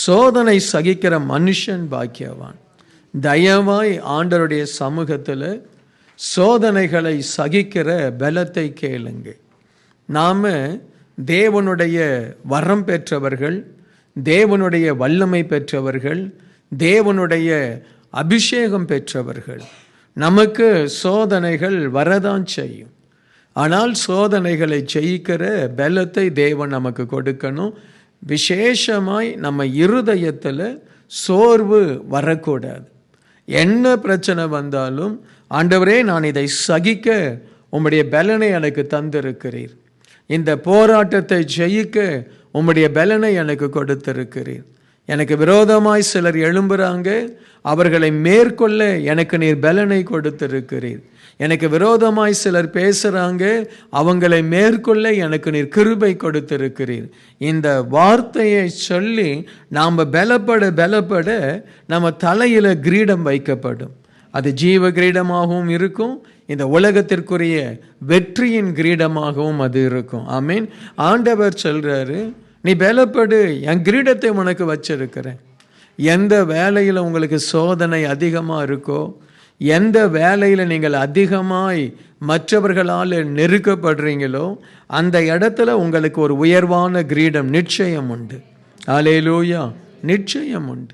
சோதனை சகிக்கிற மனுஷன் பாக்கியவான். தயவாய் ஆண்டவருடைய சமூகத்தில் சோதனைகளை சகிக்கிற பலத்தை கேளுங்க. நாம் தேவனுடைய வரம் பெற்றவர்கள், தேவனுடைய வல்லமை பெற்றவர்கள், தேவனுடைய அபிஷேகம் பெற்றவர்கள். நமக்கு சோதனைகள் வரதான் செய்யும். ஆனால் சோதனைகளை ஜெயிக்கிற பலத்தை தேவன் நமக்கு கொடுக்கணும். விசேஷமாய் நம்ம இருதயத்தில் சோர்வு வரக்கூடாது. என்ன பிரச்சனை வந்தாலும், ஆண்டவரே நான் இதை சகிக்க உம்முடைய பலனை எனக்கு தந்திருக்கிறீர், இந்த போராட்டத்தை ஜெயிக்க உம்முடைய பலனை எனக்கு கொடுத்திருக்கிறீர், எனக்கு விரோதமாய் சிலர் எழும்புறாங்க, அவர்களை மேற்கொள்ள எனக்கு நீர் பலனை கொடுத்திருக்கிறீர், எனக்கு விரோதமாய் சிலர் பேசுகிறாங்க, அவங்களை மேற்கொள்ள எனக்கு நீர் கிருபை கொடுத்திருக்கிறீர். இந்த வார்த்தையை சொல்லி நாம் பலப்பட நம்ம தலையில் கிரீடம் வைக்கப்படும். அது ஜீவ கிரீடமாகவும் இருக்கும், இந்த உலகத்திற்குரிய வெற்றியின் கிரீடமாகவும் அது இருக்கும். ஆமீன். ஆண்டவர் சொல்றாரு, நீ பலப்படு, என் கிரீடத்தை உனக்கு வச்சிருக்கிறேன். எந்த வேலையில் உங்களுக்கு சோதனை அதிகமாக இருக்கோ, எந்த வேலையில் நீங்கள் அதிகமாய் மற்றவர்களால் நெருக்கப்படுறீங்களோ, அந்த இடத்துல உங்களுக்கு ஒரு உயர்வான கிரீடம் நிச்சயம் உண்டு. அல்லேலூயா, நிச்சயம் உண்டு.